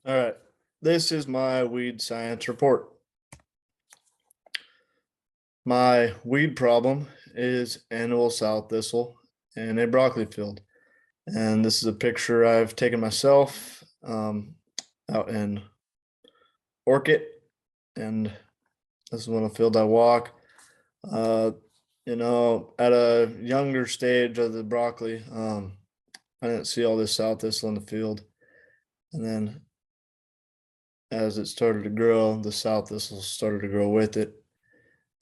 All right. This is my weed science report. My weed problem is annual sow thistle in a broccoli field. And this is a picture I've taken myself out in Orchid. And this is one of the field I walk. Uh, at a younger stage of the broccoli, I didn't see all this sow thistle in the field. And then as it started to grow, the sow thistle started to grow with it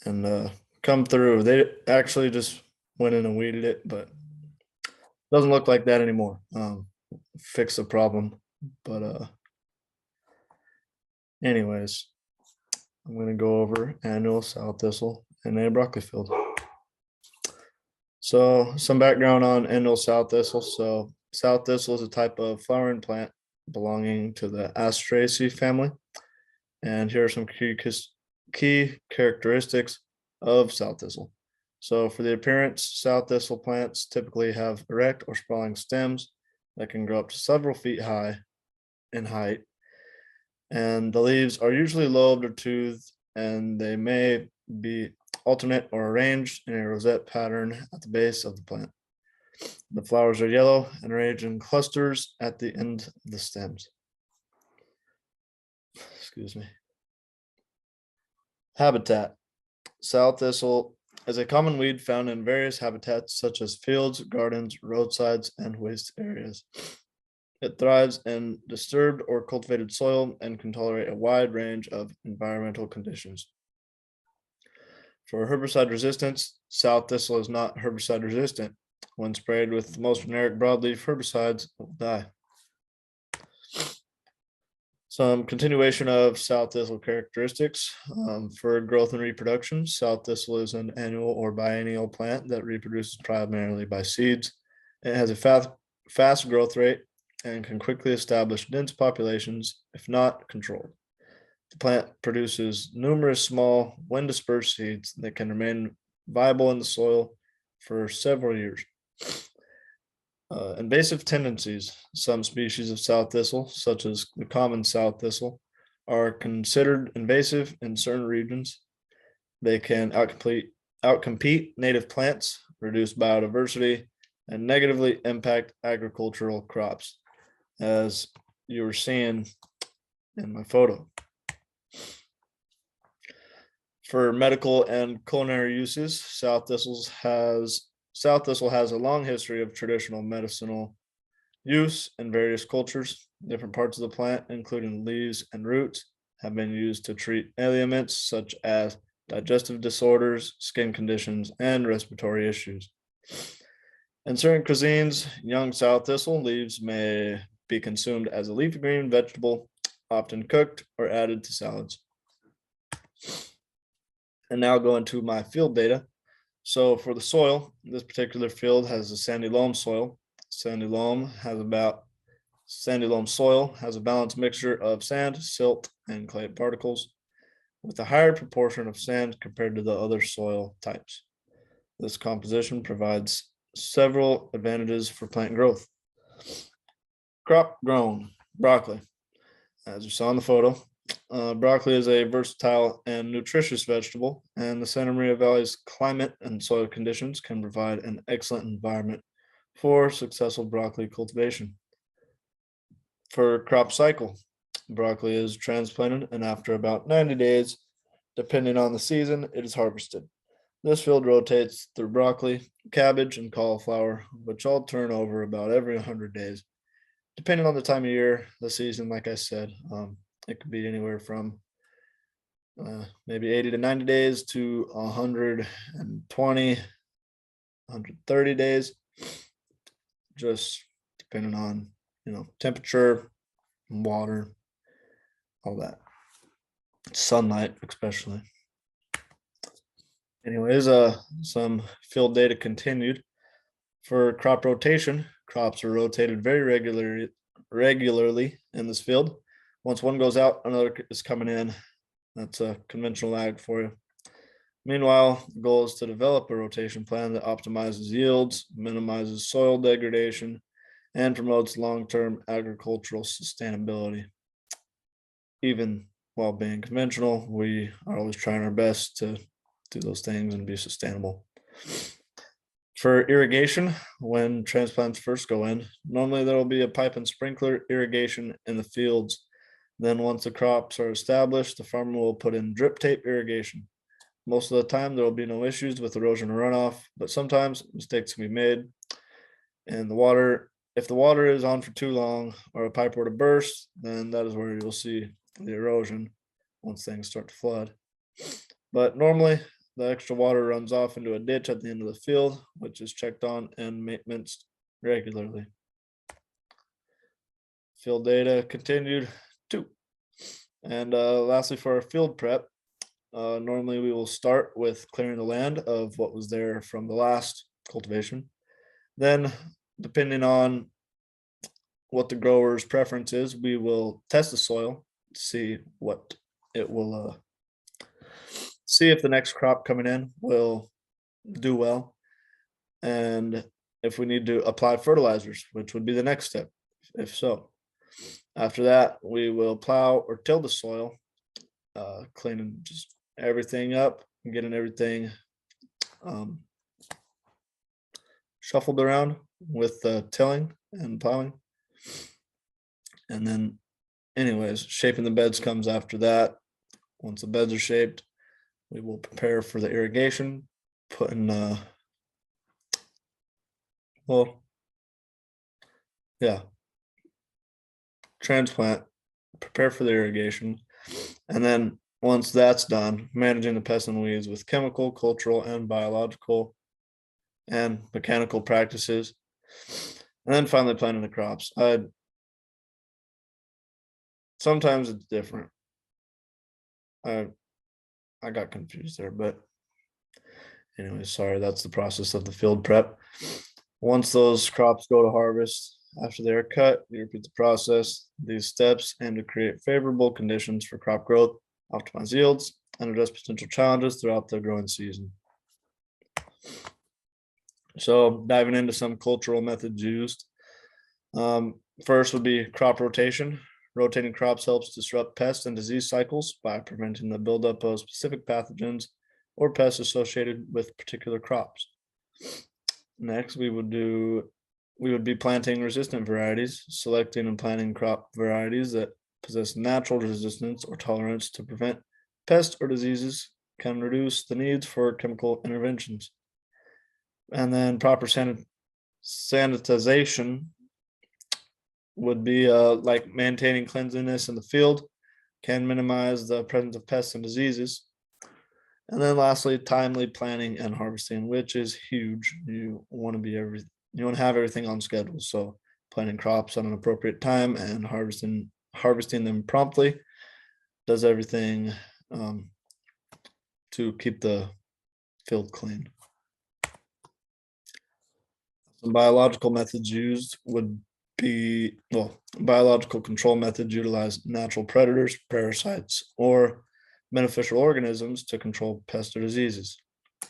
and come through. They actually just went in and weeded it, but doesn't look like that anymore. Fix the problem. But anyways, I'm gonna go over annual sow thistle in a broccoli field. So some background on annual sow thistle. So sow thistle is a type of flowering plant belonging to the Asteraceae family. And here are some key characteristics of sow thistle. So for the appearance, sow thistle plants typically have erect or sprawling stems that can grow up to several feet high in height. And the leaves are usually lobed or toothed, and they may be alternate or arranged in a rosette pattern at the base of the plant. The flowers are yellow and arranged in clusters at the end of the stems. Excuse me. Habitat. Sow thistle is a common weed found in various habitats such as fields, gardens, roadsides, and waste areas. It thrives in disturbed or cultivated soil and can tolerate a wide range of environmental conditions. For herbicide resistance, sow thistle is not herbicide resistant. When sprayed with most generic broadleaf herbicides, it will die. Some continuation of sow thistle characteristics. For growth and reproduction, sow thistle is an annual or biennial plant that reproduces primarily by seeds. It has a fast growth rate and can quickly establish dense populations if not controlled. The plant produces numerous small, wind dispersed seeds that can remain viable in the soil for several years. Invasive tendencies. Some species of sow thistle, such as the common sow thistle, are considered invasive in certain regions. They can outcompete native plants, reduce biodiversity, and negatively impact agricultural crops, as you were seeing in my photo. For medical and culinary uses, sow thistle has a long history of traditional medicinal use in various cultures. Different parts of the plant, including leaves and roots, have been used to treat ailments such as digestive disorders, skin conditions, and respiratory issues. In certain cuisines, young sow thistle leaves may be consumed as a leafy green vegetable, often cooked or added to salads. And now go into my field data. So for the soil, this particular field has a sandy loam soil. Sandy loam soil has a balanced mixture of sand, silt, and clay particles, with a higher proportion of sand compared to the other soil types. This composition provides several advantages for plant growth. Crop grown, broccoli. As you saw in the photo, broccoli is a versatile and nutritious vegetable, and the Santa Maria Valley's climate and soil conditions can provide an excellent environment for successful broccoli cultivation. For crop cycle, broccoli is transplanted, and after about 90 days, depending on the season, it is harvested. This field rotates through broccoli, cabbage, and cauliflower, which all turn over about every 100 days. Depending on the time of year, the season, like I said, it could be anywhere from maybe 80 to 90 days to 120, 130 days, just depending on, temperature, water, all that, sunlight, especially. Anyways, some field data continued. For crop rotation, crops are rotated very regularly in this field. Once one goes out, another is coming in. That's a conventional ag for you. Meanwhile, the goal is to develop a rotation plan that optimizes yields, minimizes soil degradation, and promotes long-term agricultural sustainability. even while being conventional, we are always trying our best to do those things and be sustainable. For irrigation, when transplants first go in, normally there will be a pipe and sprinkler irrigation in the fields. Then once the crops are established, the farmer will put in drip tape irrigation. Most of the time, there will be no issues with erosion or runoff, but sometimes mistakes can be made. And if the water is on for too long or a pipe were to burst, then that is where you'll see the erosion once things start to flood. But normally, the extra water runs off into a ditch at the end of the field, which is checked on and maintenance regularly. Field data continued 2. And lastly, for our field prep, normally we will start with clearing the land of what was there from the last cultivation. Then, depending on what the grower's preference is, we will test the soil to see what it will see if the next crop coming in will do well, and if we need to apply fertilizers, which would be the next step, if so. After that, we will plow or till the soil, cleaning just everything up and getting everything shuffled around with tilling and plowing. And then anyways, shaping the beds comes after that. Once the beds are shaped, we will prepare for the irrigation, putting transplant, prepare for the irrigation, and then once that's done, managing the pests and weeds with chemical, cultural, and biological and mechanical practices, and then finally planting the crops. Sometimes it's different. I got confused there, but anyway, sorry, that's the process of the field prep. Once those crops go to harvest, after they are cut, you repeat the process. These steps aim to create favorable conditions for crop growth, optimize yields, and address potential challenges throughout the growing season. So diving into some cultural methods used. First would be crop rotation. Rotating crops helps disrupt pest and disease cycles by preventing the buildup of specific pathogens or pests associated with particular crops. Next, we would be planting resistant varieties, selecting and planting crop varieties that possess natural resistance or tolerance to prevent pests or diseases can reduce the needs for chemical interventions. And then proper sanitization would be like maintaining cleanliness in the field, can minimize the presence of pests and diseases. And then lastly, timely planting and harvesting, which is huge. You want to have everything on schedule. So planting crops on an appropriate time and harvesting them promptly does everything to keep the field clean. Some biological methods used would be, biological control methods utilize natural predators, parasites, or beneficial organisms to control pests or diseases.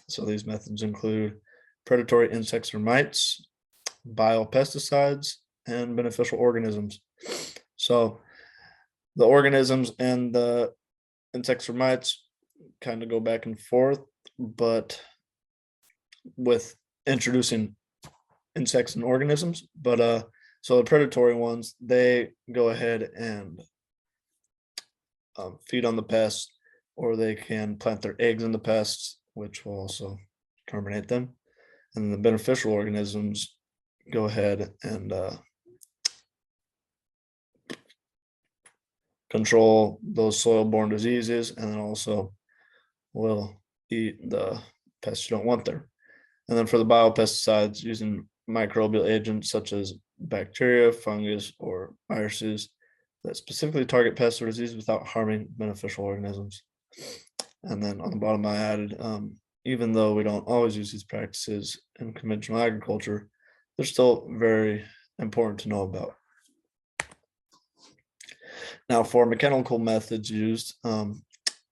So these methods include predatory insects or mites, biopesticides, and beneficial organisms. So the organisms and the insects or mites kind of go back and forth, but with introducing insects and organisms, but so the predatory ones, they go ahead and feed on the pests, or they can plant their eggs in the pests, which will also terminate them. And then the beneficial organisms go ahead and control those soil-borne diseases, and then also will eat the pests you don't want there. And then for the biopesticides, using microbial agents such as bacteria, fungus, or viruses that specifically target pests or disease without harming beneficial organisms. And then on the bottom, I added, even though we don't always use these practices in conventional agriculture, they're still very important to know about. Now, for mechanical methods used,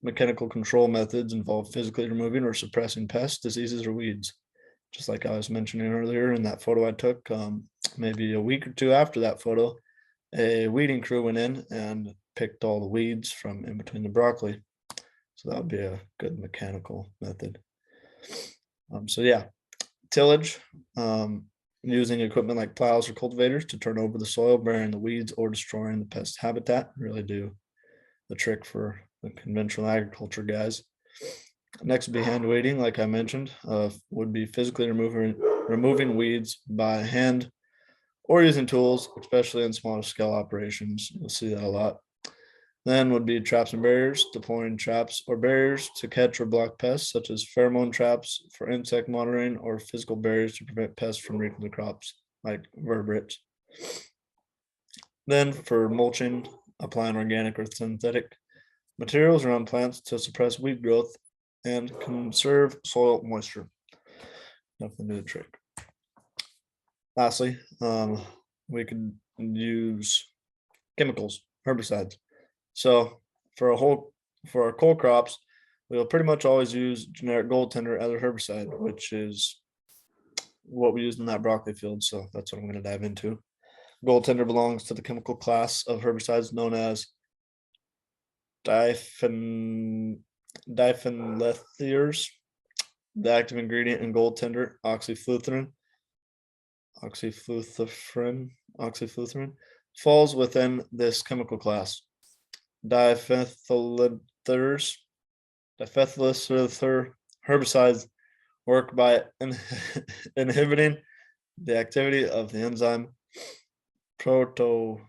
mechanical control methods involve physically removing or suppressing pests, diseases, or weeds. Just like I was mentioning earlier in that photo I took, maybe a week or two after that photo, a weeding crew went in and picked all the weeds from in between the broccoli. So that would be a good mechanical method. So yeah, tillage, using equipment like plows or cultivators to turn over the soil, burying the weeds or destroying the pest habitat really do the trick for the conventional agriculture guys. Next would be hand weeding, like I mentioned, would be physically removing weeds by hand or using tools, especially in smaller scale operations. You'll see that a lot. Then would be traps and barriers, deploying traps or barriers to catch or block pests, such as pheromone traps for insect monitoring or physical barriers to prevent pests from reaching the crops, like vertebrates. Then for mulching, applying organic or synthetic materials around plants to suppress weed growth and conserve soil moisture. Definitely do the trick. Lastly, we could use chemicals, herbicides. So for our coal crops, we'll pretty much always use generic goaltender as a herbicide, which is what we used in that broccoli field. So that's what I'm going to dive into. Goaltender belongs to the chemical class of herbicides known as diphenyllethiers. The active ingredient in goaltender, oxyfluthrin, falls within this chemical class. Diphenyllethiers herbicides work by inhibiting the activity of the enzyme protofibrinogen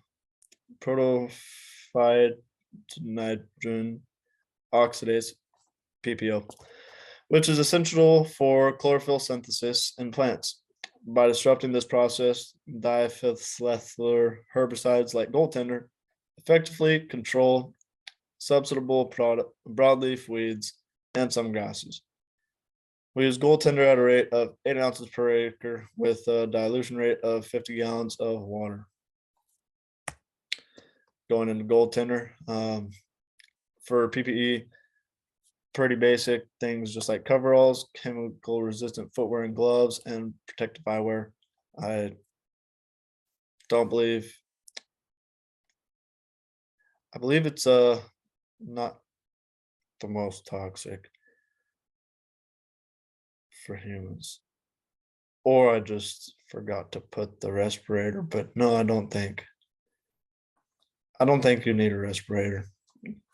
oxidase, PPO, which is essential for chlorophyll synthesis in plants. By disrupting this process, diphenyllethier herbicides like goaltender effectively control substitutable broadleaf weeds and some grasses. We use goaltender at a rate of 8 ounces per acre with a dilution rate of 50 gallons of water. Going into goaltender, for PPE, pretty basic things just like coveralls, chemical resistant footwear and gloves, and protective eyewear. I believe it's not the most toxic for humans, or I just forgot to put the respirator, but no, I don't think you need a respirator,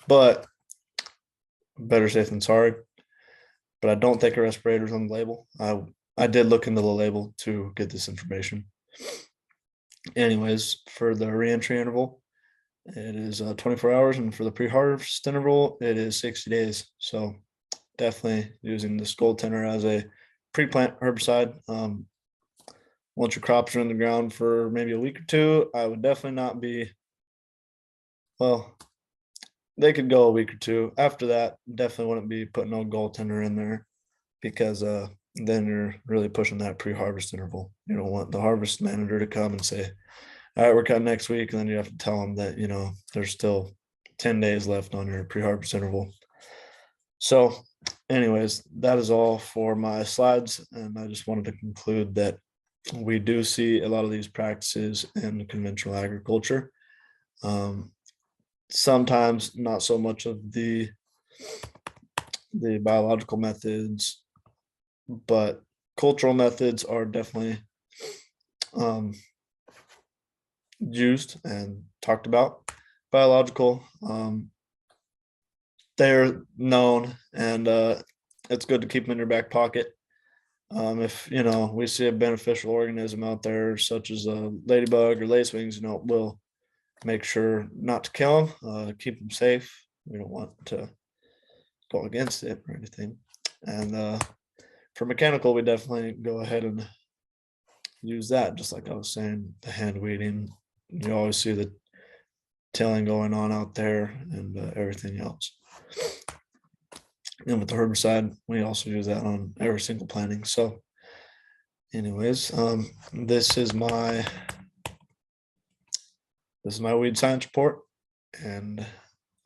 but better safe than sorry. But I don't think a respirator is on the label. I did look into the label to get this information. Anyways, for the reentry interval, it is 24 hours, and for the pre-harvest interval, it is 60 days. So definitely using this goaltender as a pre-plant herbicide. Once your crops are in the ground for maybe a week or two, I would definitely not be, well, they could go a week or two. After that, definitely wouldn't be putting no goaltender in there, because then you're really pushing that pre-harvest interval. You don't want the harvest manager to come and say, all right, we're cutting next week, and then you have to tell them that, there's still 10 days left on your pre-harvest interval. So anyways, that is all for my slides, and I just wanted to conclude that we do see a lot of these practices in conventional agriculture. Sometimes not so much of the biological methods, but cultural methods are definitely used and talked about. Biological, they're known, and it's good to keep them in your back pocket. If we see a beneficial organism out there, such as a ladybug or lacewings, we'll make sure not to kill them, keep them safe. We don't want to go against it or anything. And for mechanical, we definitely go ahead and use that, just like I was saying, the hand weeding. You always see the tilling going on out there, and everything else. And with the herbicide, we also use that on every single planting. So anyways, this is my weed science report, and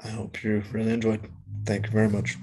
I hope you really enjoyed. Thank you very much.